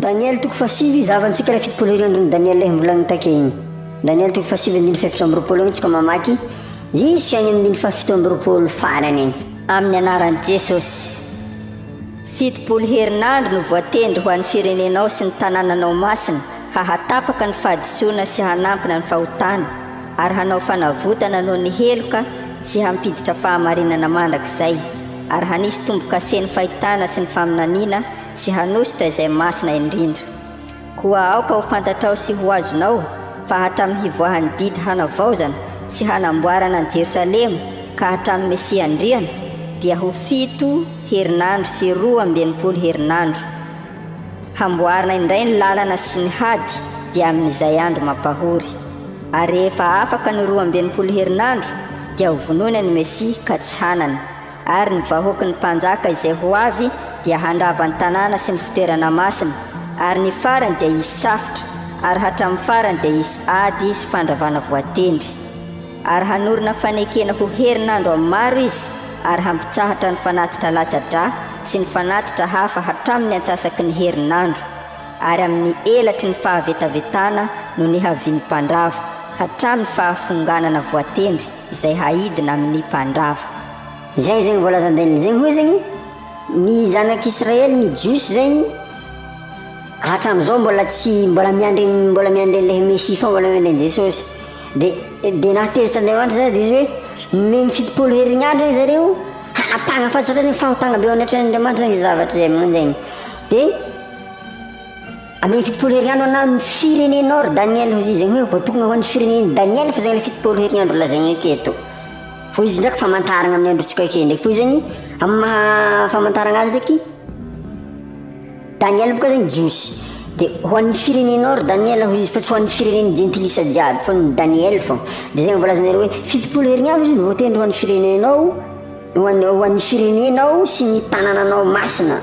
Daniel toko fasivy zavantsika ilay fitopolo herinandro Daniel ilay mivolagna take igny. Daniel toko fasivy andiny faefatra amby roapolo igny tsika mamaky jusqu'à agny amin'ny fafito amby roapolo farany igny. Amin'ny anaran'i Jesosy, fitopolo herinandro no voatendry ho an'ny firenenao sy ny tanànanao masina hahatapaka ny fahadisoana sy hanampina ny fahotana ary hanao fanavotana noho ny heloka sy hampiditra fahamarinana mandrakizay ary hanisy tombo-kasen'ny fahitana sy ny faminaniana sy hanositra izay masina indrindra. Koa aoka ho fantatrao sy ho azonao fa hatramin'ny hivoahan'ny didy hanavaozana sy hanamboarana ny Jerosalema ka hatramin'ny Mesia andriana dia ho 7 herinandro sy 12 herinandro. Hamboarina indray ny lalana sy ny hady dia amin'izay andro mampahory. Ary rehefa afaka ny 12 herinandro dia ho vonoina ny Mesia ka tsy hanana. Ary ny vahoaky ny mpanjaka izay ho avy dia handrava ny tanàna sy ny fitoerana masina. Ary ny farany dia hisy safotra ary hatramin'ny farany dia hisy ady sy fandravana voatendry. Ary hanorina fanekena ho herinandro amin'ny maro izy ary hampitsahatra ny fanatitra latsa-dra sy ny fanatitra hafa hatramin'ny antsasaky ny herinandro. Ary amin'ny elatry ny fahavetavetana no ny havian'ny mpandrava hatramin'ny fahafonganana voatendry izay haidina amin'ny mpandrava. Zay zegny voalazan'i Daniel zegny hoe zegny ny zanak'Israely ny jiosy zegny hatramin'izao mbola miandry ilay Mesia fa mbola miandry Jesosy. Dia nahateritra Andriamanitra zay dia izy hoe meny fitopolo herinandro igny zareo hanapahana fa satria zegny fahotana be ao anatran'Andriamanitra ny zavatra zay magnano zegny. Dia ameny fitopolo herinandro na ny firenenao ry Daniel hozy zegny hoe voatokana ho an'ny firenen'i Daniel fa zegny ilay fitopolo herinandro lazaigny aketo. Fo izy ndraiky famantarana amin'ny androntsika ake ndraiky. Fo izy zegny amin'ny maha famantarana azy ndraiky Daniel boka zegny jiosy. Dia ho an'ny firenenao ry Daniel hozy fa tsy ho an'ny firenen'ny gentilisa jiaby fa ny Daniel fô. Dia zegny voalazanareo hoe fitopolo herinandro izy no voatendry ho an'ny firenenao, ho an'ny firenenao sy ny tanànanao masina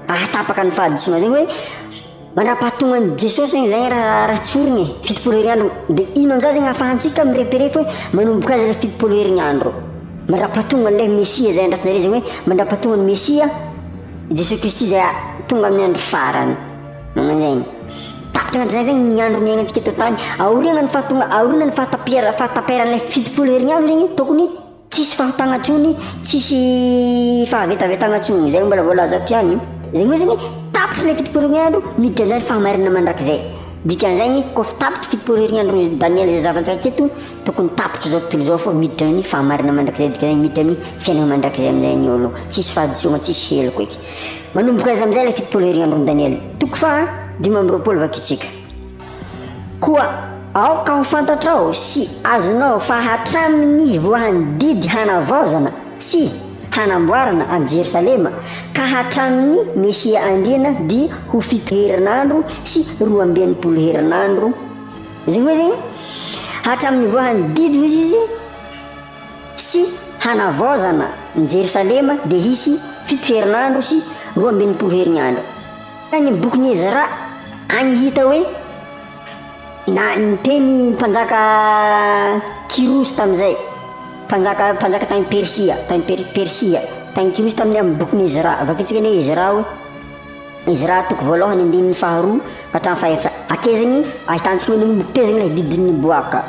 ahatapaka ny fahadisoana zegny hoe mandrapahatongan'i Jesosy zegny zay raha tsorigny fitopolo herinandro. Dia ino amin'izay zegny ahafahantsika mirepere fa hoe manomboka azy ilay fitopolo herinandro mandrapahatonga an'ilay Mesia zay andrasinareo zegny hoe mandrapahatonga ny Mesia Jesosy Kristy zay tonga amin'ny andro farany. Zegny tapitra an'izay zegny ny andro miainantsika eto tany aoriana ny fahataperan'ilay fitopolo herinandro zegny tokony tsisy fahotana ntsony tsisy fahavetavetana ntsony. Zay mbola voalazako ihany zegny hoe zegny tapitra ilay fitopolo herinandro miditra an'izay ny fahamarinana mandrakizay. Dikan'izay koa tapitra fitopolo herinandro Daniel zay zavantsika aketo tokony tapitra zao tontolo zao fa miditra amin'ny fahamarinana mandrakizay. Dikan'izay miditra amin'ny fiainana mandrakizay amin'izay ny olo tsisy fahadisoana tsisy heloko eky. Manomboka azy amin'izay ilay fitopolo herinandro Daniel toko fa 5 vakitsika. Koa aoka ho fantatrao sy azonao fa hatramin'ny voahan'ny didy hanavaozana sy hanamboarana any Jerosalema ka hatramin'ny Mesia andriana dia ho 7 herinandro sy 12 herinandro. Zegny hoe zegny hatramin'ny voahan'ny didy hozy izy sy hanavaozana ny Jerosalema dia hisy 7 herinandro sy 12 herinandro. Agny bokin'i Ezra agny hita hoe na niteny mpanjaka Kirosy tamin'izay mpanjaka tany Persia tany Kirosy tamin'ny amin'ny bokin'i Ezra. Vakitsika ny Ezra hoe Ezra toko voalohany andininy faharoa ka hatramin'ny fahaefatra ake zegny ahitantsika hoe nomboka zegny ilay didin'ny boaka.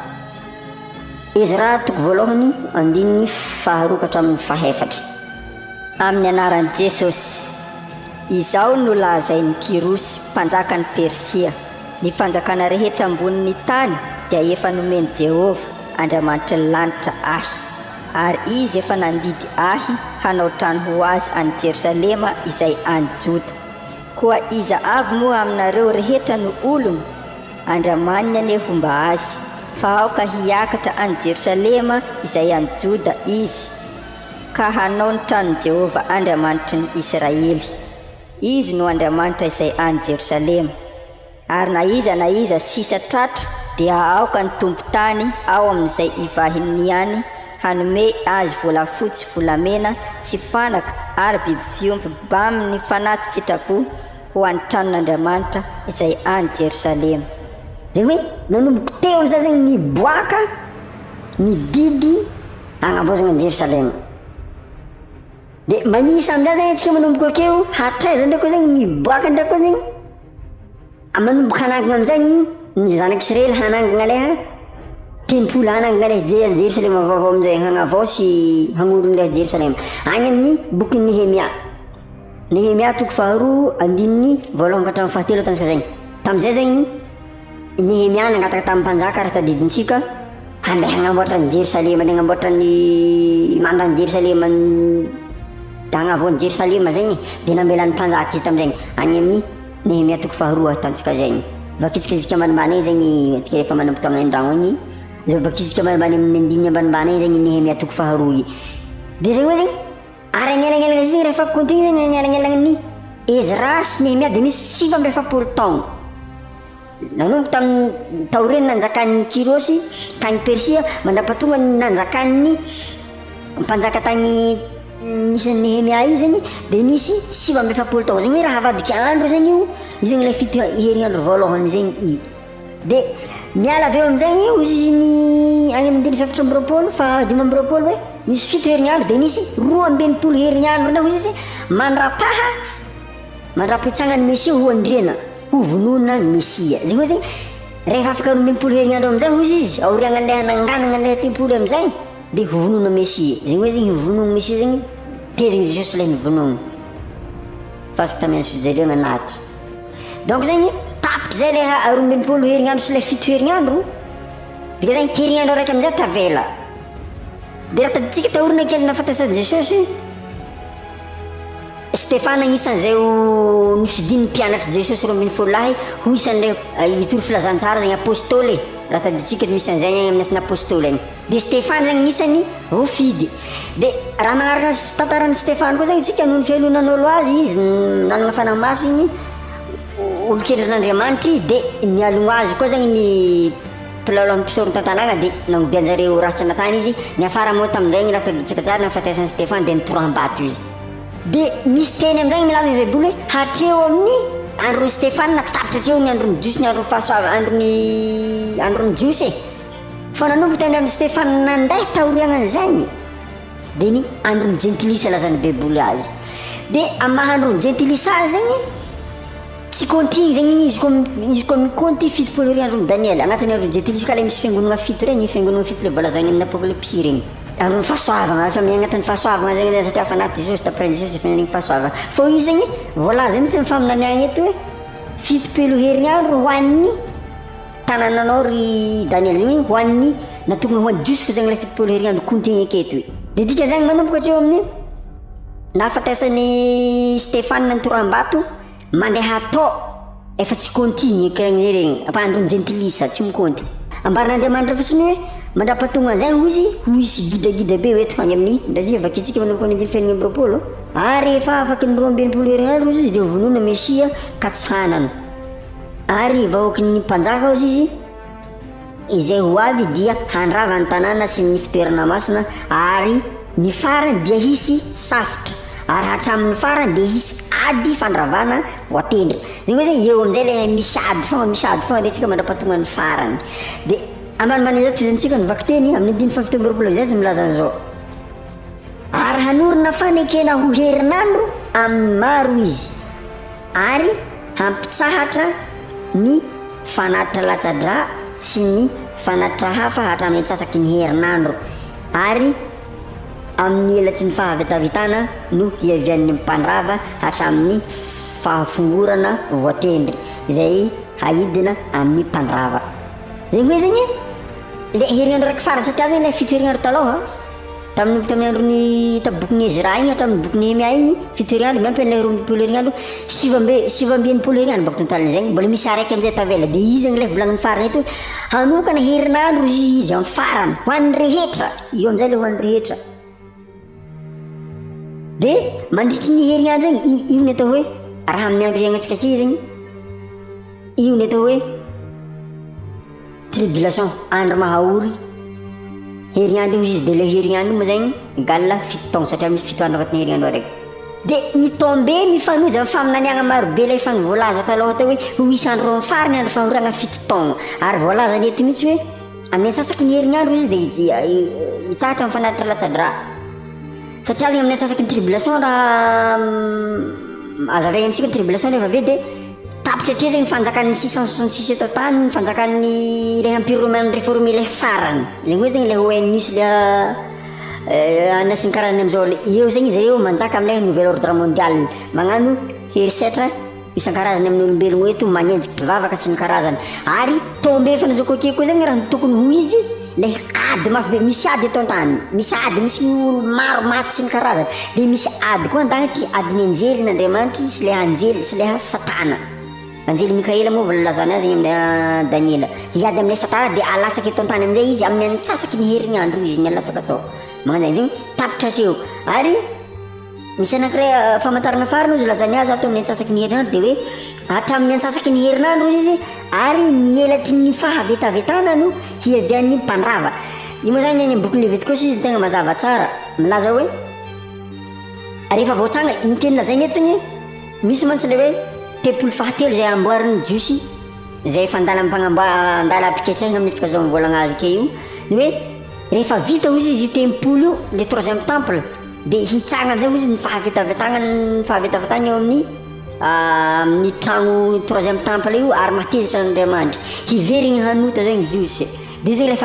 Ezra toko voalohany andininy faharoa ka hatramin'ny fahaefatra. Amin'ny anaran'i Jesosy, izao no lazain'ny Kirosy mpanjakan'ny Persia: ny fanjakana rehetra ambonin'ny tany dia efa nomeny Jehova Andriamanitra ny lanitra ahy, ary izy efa nandidy ahy hanao trano ho azy any Jerosalema izay any Joda. Koa iza avy moa aminareo rehetra no olono, andramanina anie homba azy fa aoka hiakatra any Jerosalema izay any Joda izy ka hanao ny tranon'i Jehova Andriamanitry ny Israely. Izy no Andriamanitra izay any Jerosalema. Ary na iza sisa tratra dia aoka ny tompo-tany ao amin'izay ivahiny any hanome azy volafotsy, volamena sy fanaka ary biby fiompy baminy fanaty tsitrapo ho an'ny tranon'Andriamanitra izay any Jerosalema. Zegny hoe nanomboka teo amin'izay zegny ny boaka ny didy hagnavaozana Jerosalema. Dia manisa amin'izay zegny antsika manomboka akeo hatraiza ndraiky koa zegny miboaka ndraiky koa zegny manomboka hanangina am'zay ny zanak'Israely hanangina leha tempolo hanangina leh Jerosalema vaovao am'zay hagnavao sy hagnorony leh Jerosalema agny amin'ny boky Nehemia toko faharoa andininy voalohany ka hatramin'ny fahatelo tansika zegny tam'izay zegny Nehemia nangataka tamin'ny mpanjaka raha tadidintsika handeha hagnamboatra ny Jerosalema andeha hagnamboatra ny mandany Jerosalema hagnavoany Jerosalema zegny dia namelan'ny mpanjaka izy tam'zegny agny amin'ny Nehemia toko faharoa tansika zegny vakitsikizika ambanimbany egny zegny atsika rehefa manam-potoagna an-dragno agny zay vakitsika ambanimbany amin'ny andininy ambanimbany egny zegny Nehemia toko faharoa i dia zegny hoe zegny ary agnelagnelagna zegny rehefa continue zegny agnelagnelagnany Ezra sy Nehemia dia misy 700 taogno nanomboka tamin'ny taoreny nanjakan'ny Kirosy tagny Persia mandrapatonga nanjakan'ny mpanjaka tagny nisy Nehemia io zegny dia nisy 700 taogno zegny hoe raha avadika andro zegny io zegny ilay fito herignandro voalohany zegny i dia miala aveo amin'izegny izy ny agny amin'ny 720 fa 520 hoe nisy fito herignandro dia nisy 220 herignandro na izy mandrapa-hitsagna ny Mesia ho andriana ho vonona ny Mesia zegny hoe zegny rehefa afaka 220 herignandro amin'izay hozy izy aoriagna an'ilay hananganana an'ilay tempolo amin'izay dia ho vonona Mesia zegny hoe zegny vonono Mesia zegny tezigny Jesosy ilay nivonono fasika tamin'ny fijerena anaty donc zegny tapitra zay le 220 herignandro sy ilay fito herignandro dia zegny herignandro araiky amin'izay tavela dia raha taditsika taorina kely nahafatesany Jesosy Stefana agnisan'izay nifidian'ny mpianatra Jesosy 20 lahy ho isan'ilay itory filazantsara zegny apôstôly raha taditsika misy an'izay agny amin'ny asany apôstôly agny dia Stefana zegny nisany voafidy dia raha magnaraka tantaran'ny Stefana koa zegny tsika noho ny fialonan'olo azy izy nanana fanahy-maso igny olo kely ran'Andriamanitry dia nialogno azy koa zegny ny mpilalao mpisorony tantanàna dia nagnodianjareo raha tsy natany izy ny afara moa tamin'izay raha taditsika tsara nahafatesan'ny Stefana dia nitoram-bato izy dia misy teny amin'izay milaza izy baiboly hoe hatreo amin'ny andron'ny Stefana tapitra hatreo ny andron'ny jiosy ny andron'ny fahasoava andron'ny jiosy fa nanomboka tamin'ny andron'ny Stefana nandeha taoriagnan'izagny dia ny andron'ny jentilisa lazan'ny baiboly azy dia amin'ny mahandron'ny jentilisa azy zegny tsy continue zegny izy koa miconty 7 herignandron'ny Daniel agnatin'ny andron'ny jentilisa ka ilay misy fiangonana fito regny fiangonana fito ilay voalazagny amin'ny apokalypsy regny andron'ny fahasoavagna efa miagnatin'ny fahasoavagna zegny satria afa anaty Jesosy taprany Jesosy efa nanigny fahasoavagna fô izy zegny voalaza mihitsy amin'ny faminaniagna eto hoe 7 herignandro ho an'ny tanànanao ry Daniel zegny hoe ho an'ny natokana ho an'ny jiosy fo zegny ilay 7 herignandro continue aketo hoe dia dika zegny manomboka hatreo amin'ny nahafatesan'ny Stefana nitoram-bato mandeha atao efa tsy continue karagn'zay regny apa andron'ny jentilisa tsy miconty ambarin'Andriamanitra fotsiny hoe mandrapatonga zegny izy ho isy gidragidra be eto agny amin'ny ndrazia vakitsika manomboka ny 20 ary efa afaka ny 220 herignandro izy dia vonona Mesia ka tsy hanana ary vahoaky ny mpanjaka ozy izy izay ho avy dia handrava ny tanàna sy ny fitoerana masina ary ny farany dia hisy safotra ary hatramin'ny farany dia hisy ady fandravana voatendry zegny hoe zegny eo amin'izay le misy ady foagna ndratsika mandrapatonga ny farany dia ambanimbany tozantsika ny vakiteny amin'ny 7 zay milaza an'izao ary hanorina fanekena ho herinandro amin'ny maro izy ary hampitsahatra ny fanatitra latsadra sy ny fanatitra hafa hatramin'ny tsasaky ny herinandro ary amin'ny elatsy ny fahavitavitana no iavian'ny mpandrava hatramin'ny fahafongorana voatendry izay haidina amin'ny mpandrava zegny hoe zegny le herignandro raiky farany satria zegny le 7 herignandro taloha tamin'ny andron'ny bokin'ny Ezra igny hatramin'ny bokin'ny Nehemia igny 7 herignandro miampy an'ilay 20 herignandro 720 herignandro baka tontaliny zegny mbola misy araiky amin'izay tavela dia izy zegny le volagniny farany eto hanokana herignandro izy amin'ny farany ho an'ny rehetra io amin'izay le ho an'ny rehetra dia mandritry ny herignandro zegny io ny atao hoe raha amin'ny andro iagnantsika ake zegny io ny atao hoe tribulation andro mahaory herignandro io izy dia le herignandro moa zegny gala 7 taogno satria misy 7 andro agnatin'ny herignandro araiky dia mitombe mifanoja amin'ny faminaniagna marobe ilay efa nivoalaza taloha tao hoe ho isy andro amin'ny farany andro fahoriagna 7 taogno ary voalaza ny ety mihitsy hoe amin'ny antsasaky ny herignandro izy dia hitsahatra amin'ny fanatitra latsadra satria zegny amin'ny antsasaky ny tribulation raha azavaigny amintsika ny tribulation rehefa avy dia tapitra hatria zegny fanjakan'ny 666 eto tany ny fanjakan'ny le empire romain réformé le farany zegny hoe zegny le ONU sy le anasin'ny karazany am'izao eo zegny izy eo manjaka am'le nouvel ordre mondial magnano herisetra isan-karazany amin'ny olombelogno eto magnenjiky mpivavaka sy ny karazany ary tombe efa nanjoko ake koa zegny raha ny tokony ho izy le ady mafy be misy ady eto an-tany misy ady misy olo maro maty sy ny karazany de misy ady koa an-dagnitry adiny anjely n'Andriamanitry sy le anjely sy le satana anjely Mikaela moa volalazany azy zegny amin'ny Daniela hiady am'le satana de alatsaky eto an-tany am'izay izy amin'ny antsasaky ny herinandro izy ny alatsaka atao magnan'zay zegny tapitra hatreo ary misy anankiray famantarana farany izy lazany azy atao amin'ny antsasaky ny herinandro de hoe hatramin'ny antsasaky ny herinandro izy ary mielatry ny fahavetavetana no hiavian'ny mpandrava io moa zany any boky Levitikosy izy tegna mazava tsara milaza hoe rehefa voatsanga ny teny lazainy eto zegny misy mantsy le hoe tempolo fahatelo zay amboarin'ny jiosy zay efa andala apiketraigna amin'ny antsika zao mivolagna azy ke io ny hoe rehefa vita ozy izy io tempolo io le troisième temple de hitsagna am'zay ozy ny fahavetavetagna eo amin'ny tragno troisième temple io ary matezitra n'Andriamanitra hiverigny hanota zegny jiosy de zegny le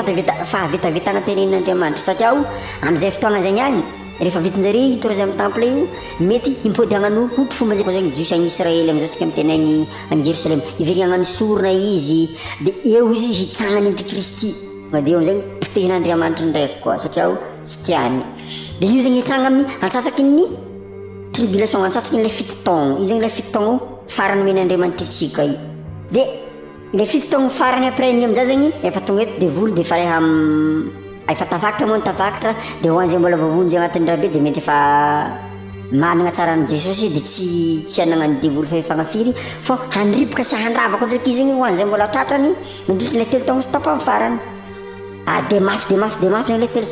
fahavetavetagna tenenin'Andriamanitra satria am'izay fotoagna zegny agny rehefa vitanjare io troisième temple io mety impody hagnano hotry fomba zegny jiosy agny Israely am'izao tsika mitenagny agny Jérusalem hiverigny hagnano sorona izy de eo izy hitsangany antikristy de eo am'zegny potehin'Andriamanitra ndraiky koa satria tsy tiany de io zegny hitsanga amin'ny antsasaky ny tribulation antsasaky le fito taogno io zegny le fito taogno farany men'Andriamanitra atsika io de le fito taogno farany après ny am'zay zegny efa tonga eto devoly de fa leha efa tavakatra moa ny tavakatra de hoany zay mbola vavony zay agnatin'ny rabe de mety efa managna tsara ny Jesosy de tsy anagnany devoly fa efagnafiry fa handripoka sy handravaka ndraiky izy zegny hoany zay mbola tratrany mandritra le telo taogno sy tapany farany de mafy zegny le telo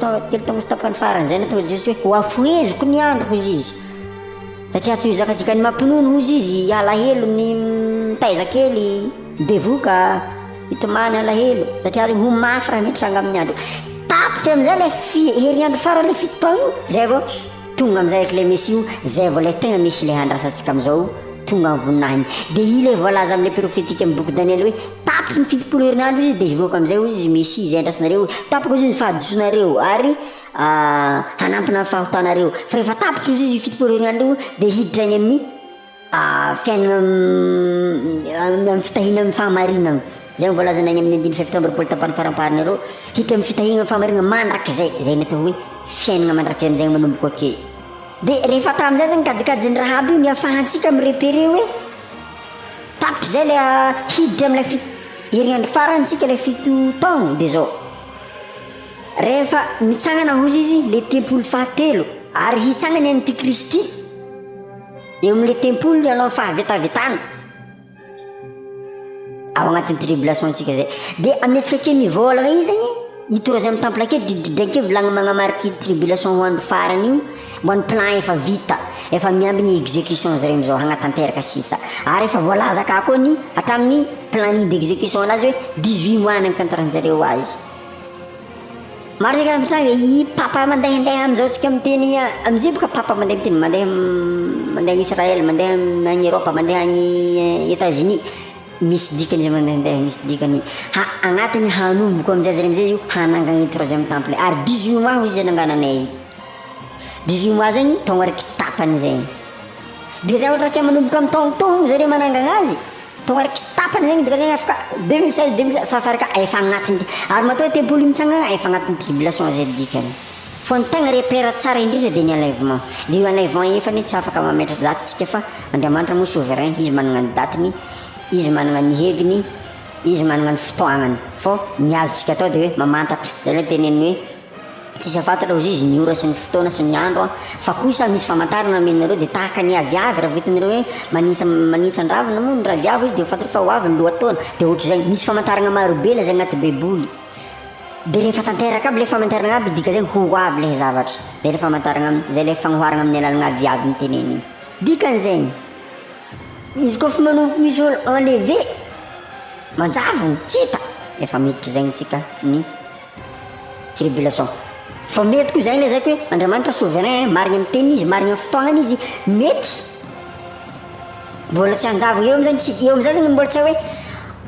taogno sy tapany farany zay natonga Jesosy hoe ho afoeziko ny andro hozy izy satria tsy ho zakatsika ny mampinono hozy izy alahelo ny mitaiza kely bevoka hitomany alahelo satria zegny ho mafy raha mitranga amin'ny andro tapitra am'izay le heriandro farany le fito taogno zay vao tonga am'izay eky le mesy io zay vao le tegna misy le handrasantsika am'izao tonga amin'ny voninahiny de i le voalaza am'le prophétique amin'ny boky Daniel hoe tapitra ny fitopolo herinandro izy de hivoaka am'izay izy mesy zay andrasanareo tapaka izy ny fahadisoanareo ary hanampina ny fahotanareo fa rehefa tapitra izy fitopolo herinandro de hiditra any amin'ny fiainana amin'ny fitahina amin'ny fahamarinana zay mivolazana any amin'ny 5 septembre polo tapany farampariny hiditra amin'ny fitahina amin'ny fahamarinana mandraky zay natao hoe fiainana mandraky am'zay manomboko ake de rehefa tam'izay zegny kajikajin'ny raha aby io ny afahantsika mirepere hoe tapitra zay le hiditra am'la herinandro farany tsika le fito taogno de zao rehefa mitsangana hozy izy le tempolo fahatelo ary hitsangany antikristy eo amin'le tempolo anao fahavetavetana ao agnatin'ny tribulation tsika zay de amin'ny antsika ake mivolagna izy zegny i troisième temple ake dridridrake volagna magnamariky tribulation ho andro farany io mbony plan efa vita efa miamby ny exécution zare am'izao hagnatanteraka sisa ary efa voalaza ka koa ny hatramin'ny planning d'exécution anazy hoe 18 mois ny tantaranjareo azy maro zegny amitsanga i papa mandehandeha am'izao tsika miteny am'izay boka papa mandeha miteny mandeha any Israel mandeha any Europe mandeha any États-Unis misy dikany zay mandehandeha misy dikany agnatin'ny hanomboko am'izay zare am'izay io hanangany troisième temple ary 18 mois ho izy anangananay 18 mois zegny tonga raiky sy tapany zegny de zay ohatra ke manomboka amin'ny taogno zare manangana azy tonga raiky sy tapany zegny dika zegny afaka 2016 fa faraka efa agnatiny ary matao tempolo io mitsangana efa agnatiny tribulation zay dikany fa ny tegna repère tsara indrindra de ny enlèvement de io enlèvement io efa ny tsy afaka mametra daty tsika fa Andriamanitra moa souverain izy managna ny datiny izy managna ny heviny izy managna ny fotoagnany fa ny azotsika atao de hoe mamantatra zay le teneny hoe tsisy afantatra ozy izy ny ora sy ny fotoana sy ny andro fa kosa misy famantarana amenareo de tahaka ny aviavy raha vitanareo hoe manitsandravina moa ny raha viavy izy de fantatra fa ho avy ny lohataona de ohatra zay misy famantarana marobe la zay agnaty baiboly de rehefa tanteraka aby le famantarana aby dika zegny ho avy le zavatra zay le famantarana zay le fagnoharana amin'ny alalagna aviavy ny teneny dikan'zegny izy koa fa manomboka misy olo enlevé manjavony tita efa miditra zegny tsika ny tribulation fa mety koa zay le zay hoe Andriamanitra souverain marigna amin'ny teny izy marigna amin'ny fotoagnany izy mety mbola tsy anjava eo am'zany eo am'zay zany mbola tsy hoe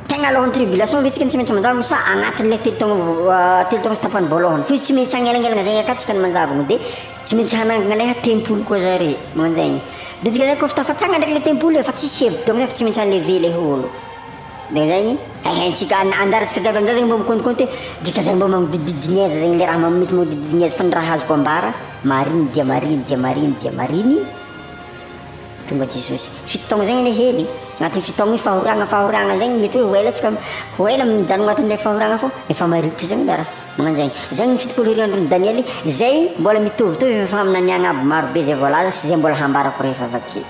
tegna alohan'ny tribulation vitsika ny tsy maintsy manjava sa agnatin'ilay telo taogna sy tapany voalohany fosy tsy maintsy agnelangelagna zay akatsika ny manjavagna de tsy maintsy hanangana leha tempoly koa zare manzagny de dika zay koa fa tafatsagna ndraiky le tempoly efa tsisy hevy donc zay fa tsy maintsy enlever le olo de zegny haintsika anjaratsika jiaby am'zay zegny mba mikontikonty dika zay mba magnodididinieza zegny le raha mety magnodididinieza fa ny raha azoko ambara mariny dia mariny dia mariny dia mariny tonga jesosy fito taogna zegny le hely agnatin'ny fito taogna io fahoriagna zegny mety hoe hoela hoela mijano agnatin'ilay fahoriagna fô efa marikitry zegny le raha magnan'zegny zegny ny fitopolo heriandron'ny Daniely zay mbola mitovitovy fa aminaniagna aby marobe zay voalaza sy zay mbola hambarako rehefa avake